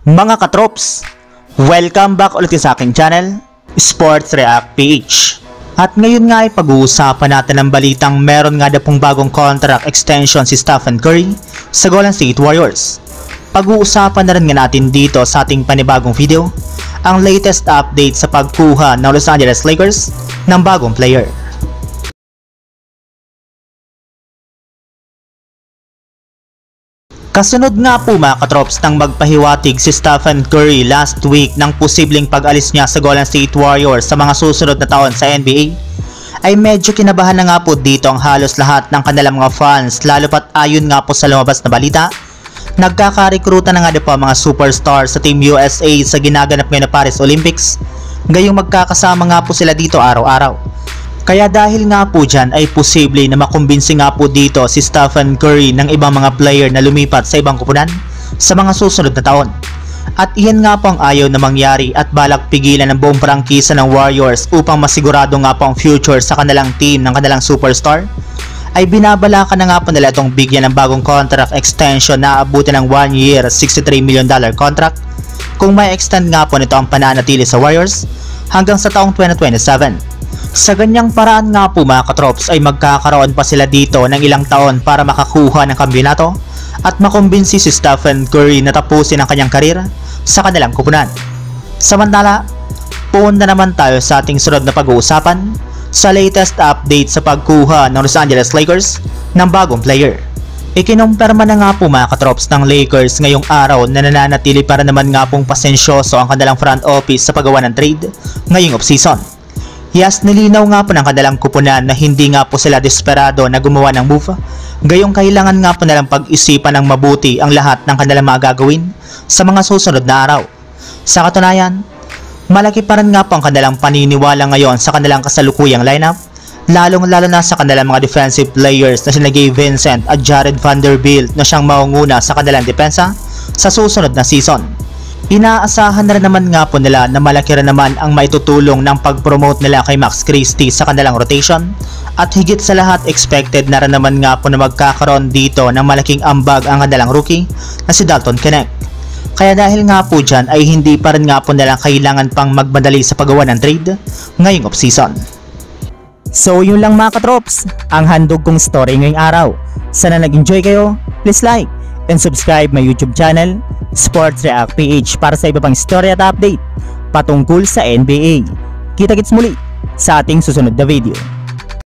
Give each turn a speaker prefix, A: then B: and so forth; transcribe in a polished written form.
A: Mga katrops, welcome back ulit sa aking channel, Sports React PH. At ngayon nga ay pag-uusapan natin ang balitang meron nga na pong bagong contract extension si Stephen Curry sa Golden State Warriors. Pag-uusapan na rin nga natin dito sa ating panibagong video ang latest update sa pagkuha ng Los Angeles Lakers ng bagong player. Kasunod nga po mga katrops nang magpahiwatig si Stephen Curry last week ng posibleng pag-alis niya sa Golden State Warriors sa mga susunod na taon sa NBA, ay medyo kinabahan na nga po dito ang halos lahat ng kanilang mga fans, lalo pat ayon nga po sa lumabas na balita, nagkakarekruta na nga po mga superstar sa Team USA sa ginaganap ngayon na Paris Olympics, gayong magkakasama nga po sila dito araw-araw. Kaya dahil nga po dyan ay posible na makumbinsi nga po dito si Stephen Curry ng ibang mga player na lumipat sa ibang kupunan sa mga susunod na taon. At iyan nga po ang ayaw na mangyari at balak pigilan ng buong prangkisa ng Warriors upang masigurado nga po ang future sa kanilang team ng kanilang superstar, ay binabalakan na nga po nila itong bigyan ng bagong contract extension na aabutin ng 1 year $63 million contract kung may extend nga po nito ang pananatili sa Warriors hanggang sa taong 2027. Sa ganyang paraan nga po mga katrops ay magkakaroon pa sila dito ng ilang taon para makakuha ng kampiyonato at makumbinsi si Stephen Curry na tapusin ang kanyang karir sa kanilang kupunan. Samantala, punta naman tayo sa ating sunod na pag-uusapan sa latest update sa pagkuha ng Los Angeles Lakers ng bagong player. Ikinumpirma na nga po mga katrops ng Lakers ngayong araw na nananatili para naman nga pong pasensyoso ang kanilang front office sa paggawa ng trade ngayong off-season. Yes, nilinaw nga po ng kanilang kupunan na hindi nga po sila desperado na gumawa ng move, gayong kailangan nga po nilang pag-isipan ng mabuti ang lahat ng kanilang mga gagawin sa mga susunod na araw. Sa katunayan, malaki pa rin nga po ang kanilang paniniwala ngayon sa kanilang kasalukuyang lineup, lalong-lalo na sa kanilang mga defensive players na sina Gabe Vincent at Jared Vanderbilt na siyang maunguna sa kanilang depensa sa susunod na season. Inaasahan na rin naman nga po nila na malaki rin naman ang maitutulong ng pag-promote nila kay Max Christie sa kanilang rotation, at higit sa lahat expected na rin naman nga po na magkakaroon dito ng malaking ambag ang kanilang rookie na si Dalton Knecht. Kaya dahil nga po dyan ay hindi pa rin nga po nila kailangan pang magmadali sa paggawa ng trade ngayong off-season. So yun lang mga katrops, ang handog kong story ngayong araw. Sana nag-enjoy kayo, please like and subscribe my YouTube channel, Sports React PH, para sa iba pang story at update patungkol sa NBA. Kita-kits muli sa ating susunod na video.